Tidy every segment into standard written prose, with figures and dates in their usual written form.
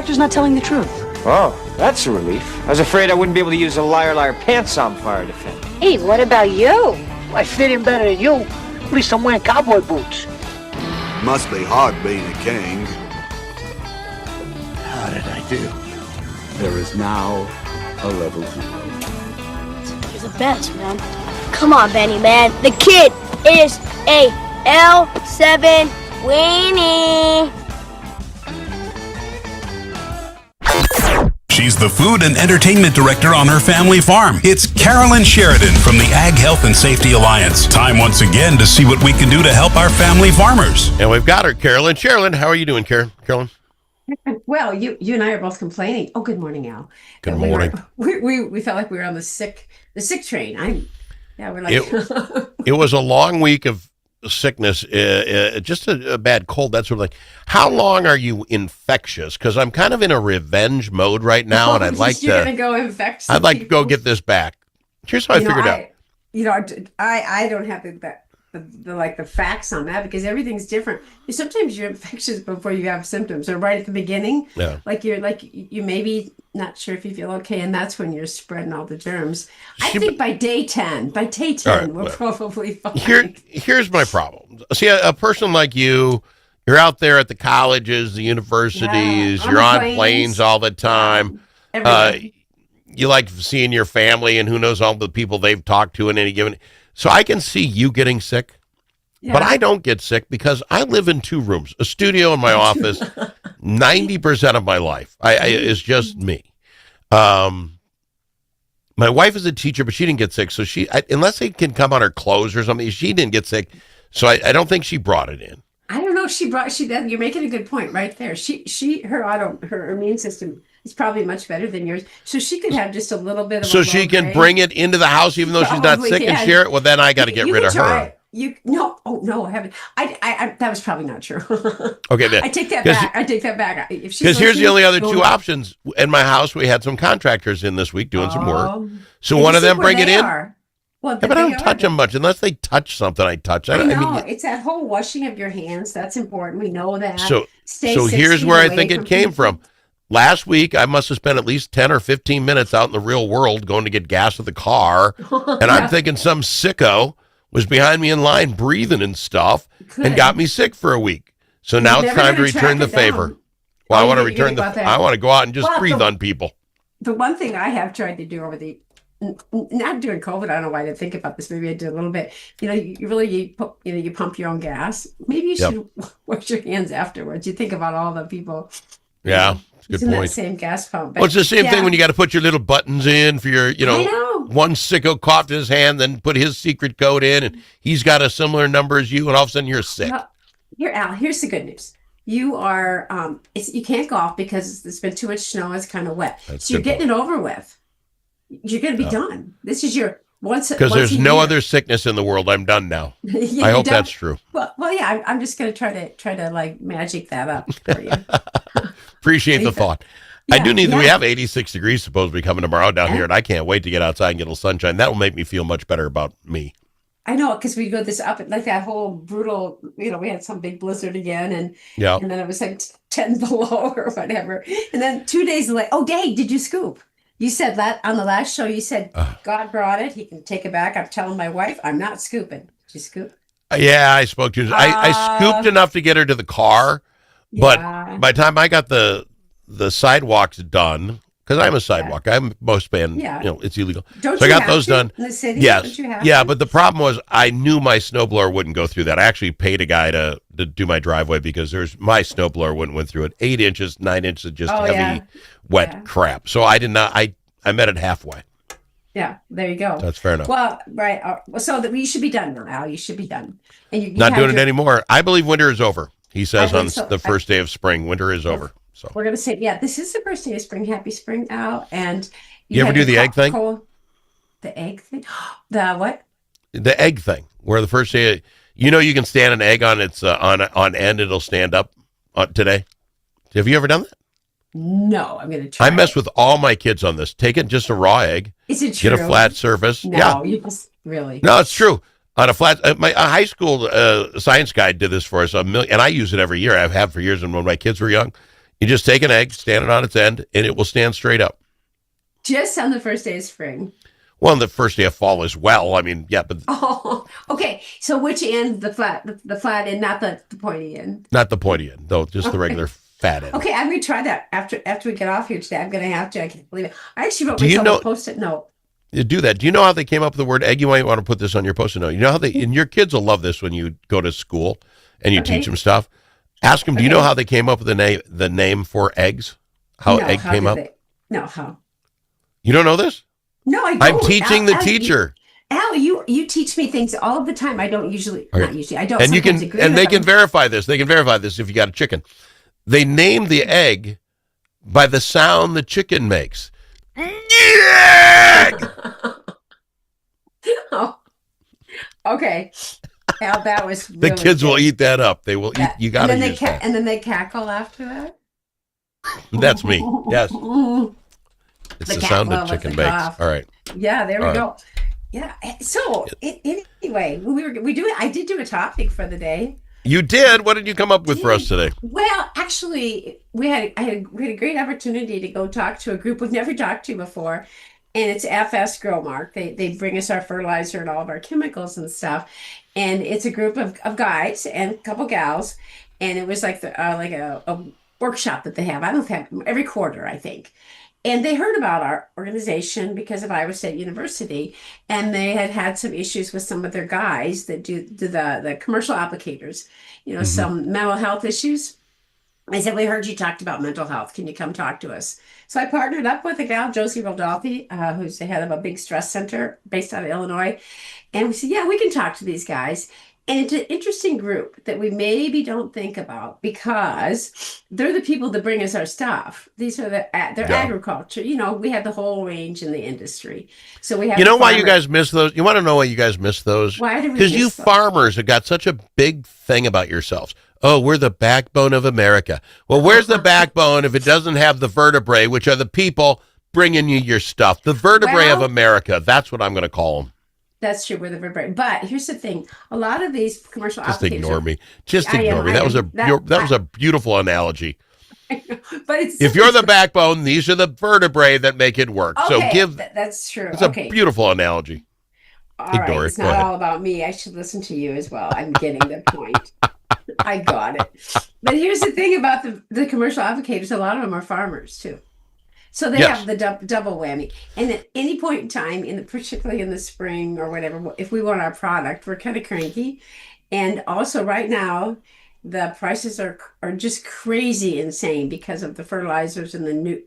doctor's not telling the truth. Oh, that's a relief. I was afraid I wouldn't be able to use a liar, liar, pants on fire defense. Hey, what about you? I fit in better than you. At least I'm wearing cowboy boots. Must be hard being a king. How did I do? There is now a level 2. You're the best, man. Come on, Benny, man. The kid is a L7 weenie. She's the food and entertainment director on her family farm. It's Carolyn Sheridan from the Ag Health and Safety Alliance. Time once again to see what we can do to help our family farmers. And we've got her, Carolyn. Carolyn, how are you doing, Carolyn? Well, you and I are both complaining. Oh, good morning, Al. Good morning. We felt like we were on the sick train. We're like it was a long week of sickness, just a bad cold, that sort of thing. How long are you infectious? Because I'm kind of in a revenge mode right now, and I'd like to go infect some I'd like to go people. get this back. Here's how I figured out. I don't have the facts on that because everything's different. Sometimes you're infectious before you have symptoms, or right at the beginning. Yeah. You maybe not sure if you feel okay, and that's when you're spreading all the germs. I think by day 10, right, we're probably fine. Here's my problem. See, a person like you're out there at the colleges, the universities, you're on planes all the time. You like seeing your family and who knows all the people they've talked to in any given. So I can see you getting sick, but I don't get sick because I live in 2 rooms, a studio in my office. 90% of my life is just me. My wife is a teacher, but she didn't get sick. So unless it can come on her clothes or something, she didn't get sick. So I don't think she brought it in. I don't know if you're making a good point right there. Her immune system is probably much better than yours. So she could have just a little bit of So she can bring it into the house even though she's not sick and share it? Well, then I got to get rid of her. No, I haven't. I that was probably not true. Okay, then. I take that back. Because here's the only other 2 options. In my house, we had some contractors in this week doing some work. So one of them bring it in. Well, but I don't touch them much unless they touch something. I touch. I know it's that whole washing of your hands. That's important. We know that. So here's where I think it came from. Last week, I must have spent at least 10 or 15 minutes out in the real world going to get gas at the car, and I'm thinking some sicko was behind me in line breathing and stuff and got me sick for a week. So now it's time to return the favor. Well, I want to return I want to go out and just breathe on people. The one thing I have tried to do not during COVID, I don't know why I didn't think about this. Maybe I did a little bit. You pump your own gas. Maybe you should wash your hands afterwards. You think about all the people. Yeah, good point. That same gas pump. Well, it's the same thing when you got to put your little buttons in for your, one sicko coughed his hand, then put his secret code in, and he's got a similar number as you, and all of a sudden you're sick. Here, Al, here's the good news. You are, you can't golf because there's been too much snow. It's kind of wet. So you're getting it over with. You're going to be done. This is your because there's no other sickness in the world. I'm done now. I hope that's true. Well, yeah. I'm just going to try to like magic that up for you. Appreciate the thought. I do need. We have 86 degrees supposed to be coming tomorrow down here, and I can't wait to get outside and get a little sunshine. That will make me feel much better about me. I know, because we go this up like that whole brutal. We had some big blizzard again, and then it was like 10 below or whatever, and then 2 days later. Oh, Dave, did you scoop? You said that on the last show. You said God brought it. He can take it back. I'm telling my wife I'm not scooping. Did you scoop? Yeah, I spoke to her. I scooped enough to get her to the car, but by the time I got the sidewalks done, because I'm a sidewalk, I'm most band. It's illegal. So I got those done. In the city? Yes, but the problem was I knew my snowblower wouldn't go through that. I actually paid a guy to do my driveway because my snowblower wouldn't went through it. 8 inches, 9 inches of just heavy, wet crap. So I did not. I met it halfway. Yeah, there you go. That's fair enough. Well, right. So you should be done now, Al. You should be done. And you not doing it anymore. I believe winter is over. He says on the first day of spring, winter is over. So we're going to say, this is the first day of spring. Happy spring, Al. And you ever do the egg thing? The egg thing? The what? The egg thing, where the first day, you can stand an egg on its on end. It'll stand up today. Have you ever done that? No, I'm going to try. I mess with all my kids on this. Take it just a raw egg. Is it true? Get a flat surface. No, you just really. No, it's true. On a flat, a high school science guide did this for us and I use it every year. I have for years, and when my kids were young, You just take an egg, stand it on its end, and it will stand straight up. Just on the first day of spring. Well, on the first day of fall as well. I mean, yeah, but Oh, okay. So which end? The flat end, not the pointy end. not the pointy end, though. Just the regular fat end. Okay, I'm gonna try that after we get off here today. I'm gonna have to. I can't believe it. I actually wrote myself a post-it note. You do that. Do you know how they came up with the word egg? You might want to put this on your post-it note. You know how and your kids will love this when you go to school and you teach them stuff. Ask them, do you know how they came up with the name for eggs? How egg came up? No, how? You don't know this? No, I don't. I'm teaching the teacher. Al, you teach me things all of the time. I don't usually, not usually. I don't. And they can them. verify this. They can verify this if you got a chicken. They name the egg by the sound the chicken makes. Yeah! Oh, okay. Al, that was the kids will eat that up. They will eat. You got to use that. And then they cackle after that. That's me. Yes. It's the sound of chicken bakes. All right. Yeah, there we go. Yeah. So anyway, I did do a topic for the day. You did? What did you come up with for us today? Well, actually, we had a great opportunity to go talk to a group we've never talked to before. And it's FS Growmark. They bring us our fertilizer and all of our chemicals and stuff. And it's a group of guys and a couple gals. And it was like a workshop that they have. I don't have every quarter, I think. And they heard about our organization because of Iowa State University. And they had some issues with some of their guys that do the commercial applicators, some mental health issues. I said, we heard you talked about mental health. Can you come talk to us? So I partnered up with a gal, Josie Rodolfi, who's the head of a big stress center based out of Illinois. And we said, yeah, we can talk to these guys. And it's an interesting group that we maybe don't think about because they're the people that bring us our stuff. These are they're agriculture. We have the whole range in the industry. So we have. Why you guys miss those? You want to know why you guys miss those? Why do we? Because you farmers have got such a big thing about yourselves. Oh, we're the backbone of America. Well, where's the backbone if it doesn't have the vertebrae, which are the people bringing you your stuff? The vertebrae of America. That's what I'm going to call them. That's true. We're the vertebrae. But here's the thing: a lot of these commercial just ignore me. Just ignore me. That was a beautiful analogy. But if you're the backbone, these are the vertebrae that make it work. Okay, so that's true. It's a beautiful analogy. Ignore it. It's not all about me. I should listen to you as well. I'm getting the point. I got it. But here's the thing about the commercial applicators. A lot of them are farmers too. So they have the double whammy. And at any point in time, particularly in the spring or whatever, if we want our product, we're kind of cranky. And also right now, the prices are just crazy insane because of the fertilizers and the new,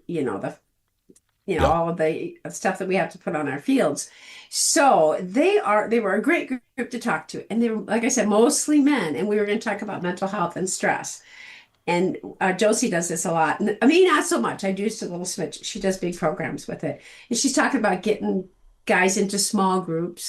all of the stuff that we have to put on our fields. So they were a great group to talk to. And they were, like I said, mostly men. And we were going to talk about mental health and stress. And Josie does this a lot. I mean, not so much. I do just a little switch. She does big programs with it. And she's talking about getting guys into small groups,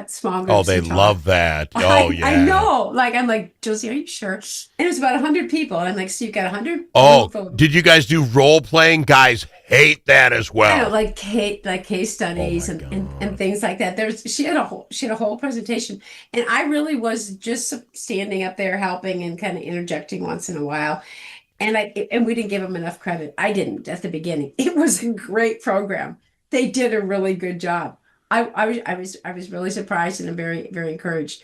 small groups. Oh, they love that. Oh, yeah. I know. I'm like, Josie, are you sure? And it was about 100 people. And I'm like, so you've got 100? Oh, did you guys do role playing? Guys hate that as well. Like case studies and things like that. She had a whole presentation. And I really was just standing up there helping and kind of interjecting once in a while. And we didn't give them enough credit. I didn't at the beginning. It was a great program. They did a really good job. I was really surprised and very, very encouraged.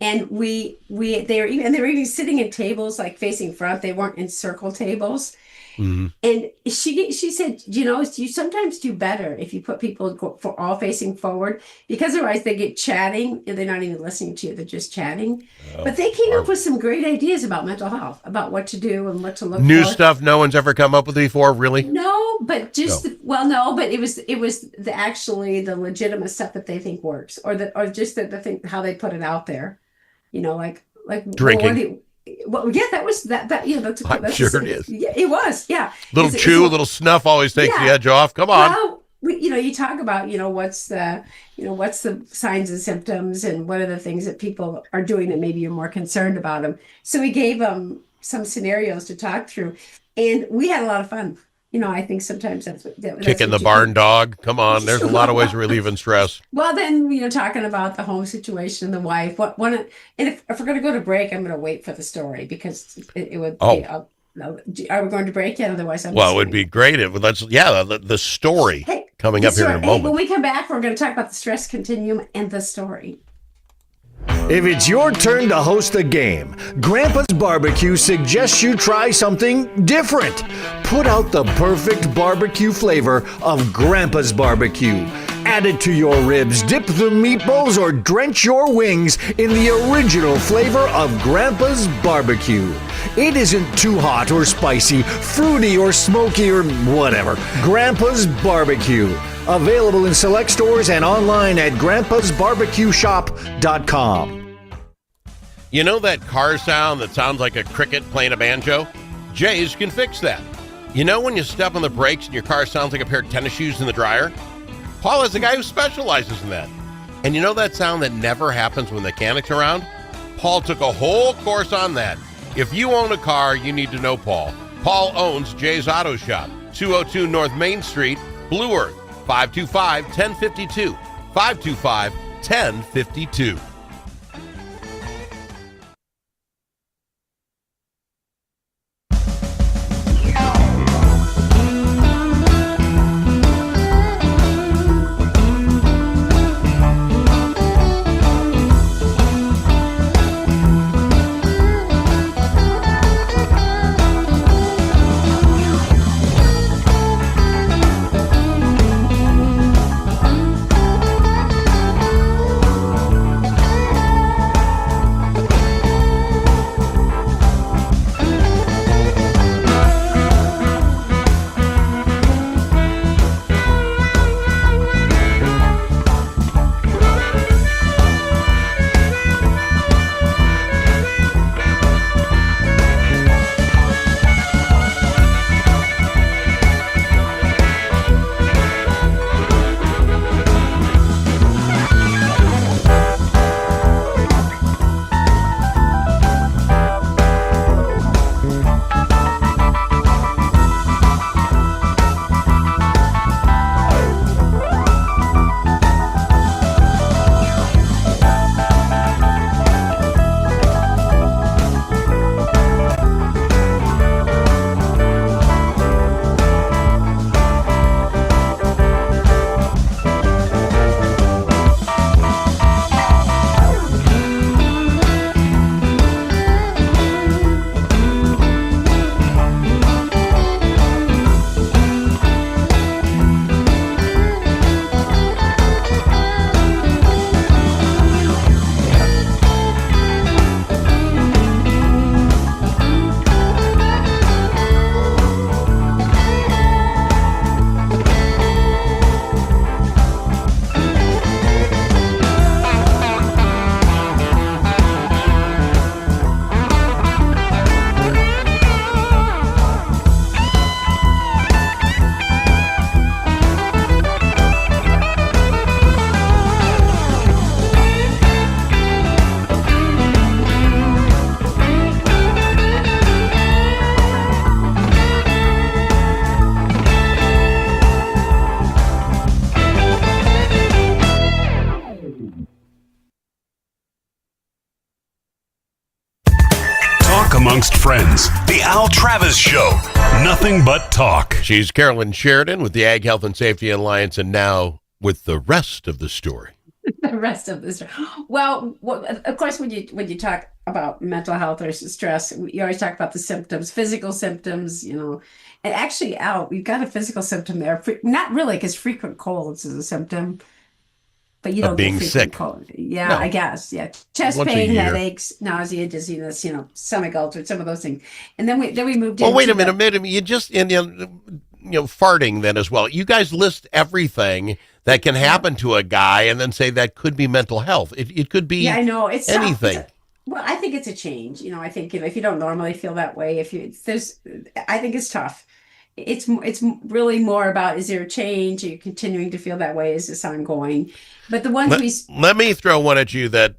And they were even sitting at tables like facing front. They weren't in circle tables. Mm-hmm. And she said, you sometimes do better if you put people for all facing forward, because otherwise they get chatting and they're not even listening to you. They're just chatting. But they came up with some great ideas about mental health, about what to do and what to look for. New stuff no one's ever come up with before, really? No, but but it was the legitimate stuff that they think works, or just the thing, how they put it out there, like drinking. That was that. That's I'm sure it is. Yeah, it was. Yeah. Little snuff always takes the edge off. Come on. Well, you talk about, what's the signs and symptoms, and what are the things that people are doing that maybe you're more concerned about them. So we gave them some scenarios to talk through, and we had a lot of fun. I think sometimes that's kicking the barn dog. Come on, there's a lot of ways of relieving stress. Well, then talking about the home situation and the wife. And if we're going to go to break, I'm going to wait for the story because it would be Are we going to break yet? Otherwise, I'm Well, it would be great if the story coming up here in a moment. When we come back, we're going to talk about the stress continuum and the story. If it's your turn to host a game, Grandpa's Barbecue suggests you try something different. Put out the perfect barbecue flavor of Grandpa's Barbecue. Add it to your ribs, dip the meatballs, or drench your wings in the original flavor of Grandpa's Barbecue. It isn't too hot or spicy, fruity or smoky or whatever. Grandpa's Barbecue. Available in select stores and online at grandpasbarbecueshop.com. You know that car sound that sounds like a cricket playing a banjo? Jay's can fix that. You know when you step on the brakes and your car sounds like a pair of tennis shoes in the dryer? Paul is the guy who specializes in that. And you know that sound that never happens when the mechanic's around? Paul took a whole course on that. If you own a car, you need to know Paul. Paul owns Jay's Auto Shop, 202 North Main Street, Blue Earth, 525-1052, 525-1052. Amongst friends, the Al Travis Show. Nothing but talk. She's Carolyn Sheridan with the Ag Health and Safety Alliance, and now with the rest of the story. The rest of the story. Well, of course, when you talk about mental health or stress, you always talk about the symptoms, physical symptoms, And actually, Al, we've got a physical symptom there. Not really, because frequent colds is a symptom. But you don't being get sick. Cold. Yeah, No. I guess. Yeah, chest Once a pain, year. headaches, nausea, dizziness. Stomach ulcers, some of those things. And then we moved. Well, into wait a minute. You just farting then as well. You guys list everything that can happen to a guy, and then say that could be mental health. It could be. Yeah, I know. It's anything. Well, I think it's a change. I think if you don't normally feel that way, I think it's tough. It's really more about, is there a change? Are you continuing to feel that way? Is this ongoing? But the ones let me throw one at you that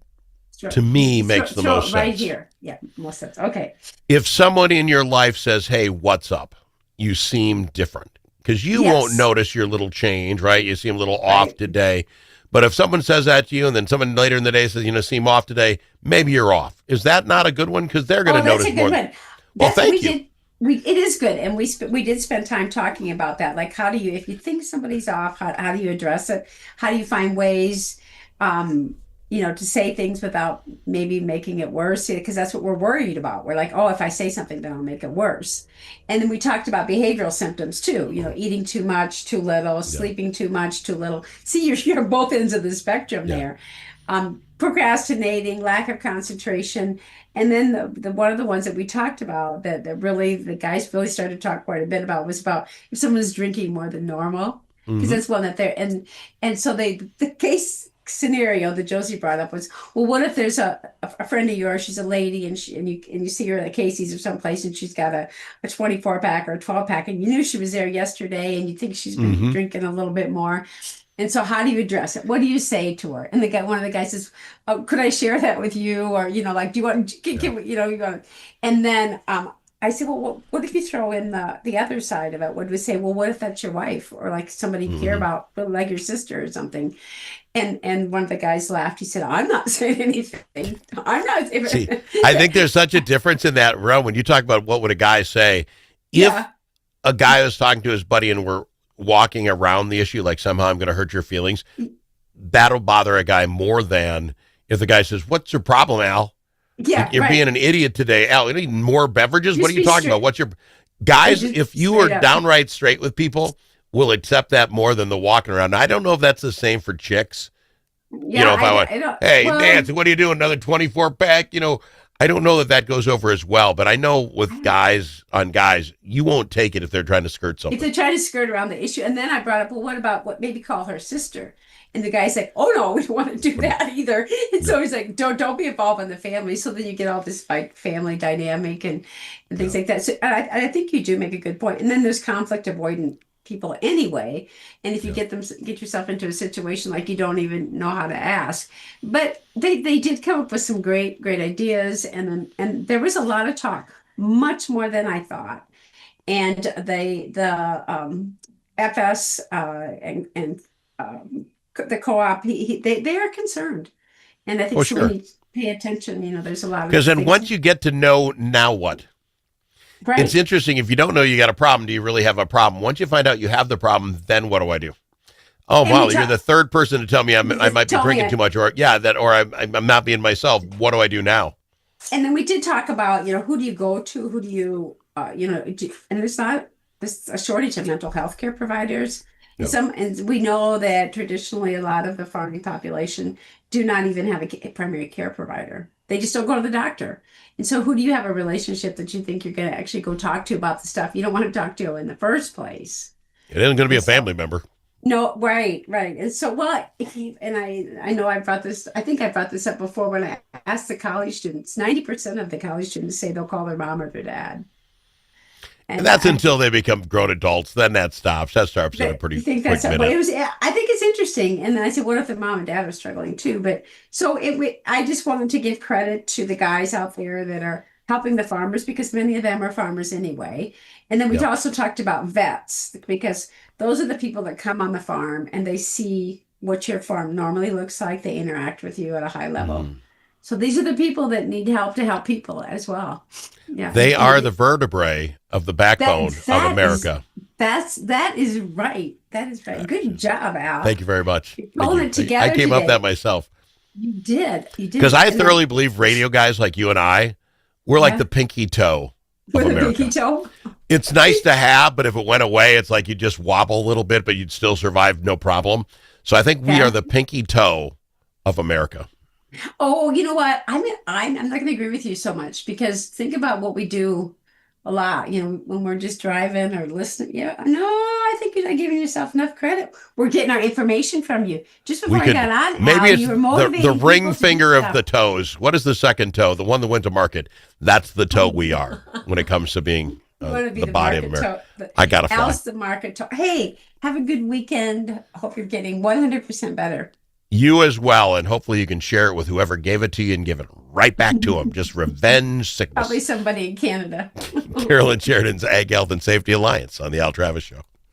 to me makes the most sense. Right here. Yeah, most sense. Okay. If someone in your life says, "Hey, what's up? You seem different," because you won't notice your little change, right? You seem a little off today. But if someone says that to you, and then someone later in the day says, "Seem off today," maybe you're off. Is that not a good one? Because they're going to notice more. One. Well, thank you. it is good, and we did spend time talking about that. Like, how do you, if you think somebody's off, how do you address it? How do you find ways, to say things without maybe making it worse? Because that's what we're worried about. We're like, oh, if I say something, then I'll make it worse. And then we talked about behavioral symptoms too. Eating too much, too little, sleeping too much, too little. See, you're both ends of the spectrum there. Procrastinating, lack of concentration. And then the one of the ones that we talked about that really the guys really started to talk quite a bit about was about if someone is drinking more than normal, because that's one that they're and so the case scenario that Josie brought up was, well, what if there's a friend of yours, she's a lady, and you see her at Casey's or someplace, and she's got a 24-pack or a 12-pack, and you knew she was there yesterday, and you think she's been drinking a little bit more. And so how do you address it? What do you say to her? And one of the guys says, oh, could I share that with you? Or, do you want, you want, and then I said, well, what if you throw in the other side of it? Would we say, well, what if that's your wife or like somebody you care about, like your sister or something? And one of the guys laughed. He said, I'm not saying anything. I'm not. See, I think there's such a difference in that realm when you talk about what would a guy say. If a guy was talking to his buddy and we're walking around the issue like somehow I'm going to hurt your feelings, that'll bother a guy more than if the guy says, what's your problem, Al? Yeah, you're being an idiot today. Al, you need more beverages? What are you talking about? What's your... Guys, if you are downright straight with people, will accept that more than the walking around. Now, I don't know if that's the same for chicks. Yeah, if I went, hey, Nancy, what are you doing? Another 24-pack? I don't know that goes over as well, but I know with guys, you won't take it if they're trying to skirt something. If they're trying to skirt around the issue. And then I brought up, well, what about maybe call her sister? And the guy's like, oh, no, we don't want to do that either. And so he's like, don't be involved in the family. So then you get all this like family dynamic and things like that. So I think you do make a good point. And then there's conflict avoidant people anyway. And if you get yourself into a situation like you don't even know how to ask. But they did come up with some great ideas. And there was a lot of talk, much more than I thought. And the FS and the co-op, they are concerned. And I think we need to pay attention. There's a lot of... Because then once you get to know, now what? Right. It's interesting. If you don't know you got a problem, do you really have a problem? Once you find out you have the problem, then what do I do? Oh, wow, you're the third person to tell me I might be drinking too much, or I'm not being myself. What do I do now? And then we did talk about, who do you go to? Who do you, and there's a shortage of mental health care providers. Yep. And we know that traditionally a lot of the farming population do not even have a primary care provider. They just don't go to the doctor. And so who do you have a relationship that you think you're going to actually go talk to about the stuff you don't want to talk to in the first place? It isn't going to be a family member. No, right. And so, I know I brought this up before when I asked the college students. 90% of the college students say they'll call their mom or their dad. And that's until they become grown adults. Then that stops. That starts at a pretty quick minute. I think it's interesting. And then I said, what if the mom and dad are struggling too? But so I just wanted to give credit to the guys out there that are helping the farmers, because many of them are farmers anyway. And then we also talked about vets, because those are the people that come on the farm and they see what your farm normally looks like. They interact with you at a high level. So these are the people that need help to help people as well. Yeah, they are the vertebrae of the backbone of America. That is right. That is right. Good job, Al. Thank you very much. Pulling it together. I came up with that myself. You did. Because I thoroughly believe radio guys like you and I, we're like the pinky toe of America. The pinky toe. It's nice to have, but if it went away, it's like you just wobble a little bit, but you'd still survive, no problem. So I think we are the pinky toe of America. Oh, you know what? I'm not going to agree with you so much, because think about what we do a lot, when we're just driving or listening. No, I think you're not giving yourself enough credit. We're getting our information from you. Just before I got on, maybe Al, it's you were motivating the ring finger of stuff. the toes. What is the second toe? The one that went to market. That's the toe we are when it comes to being the body of America. I got to fly. Al's the market toe. Hey, have a good weekend. Hope you're getting 100% better. You as well, and hopefully you can share it with whoever gave it to you and give it right back to them. Just revenge sickness. Probably somebody in Canada. Carolyn Sheridan's Ag Health and Safety Alliance on the Al Travis Show.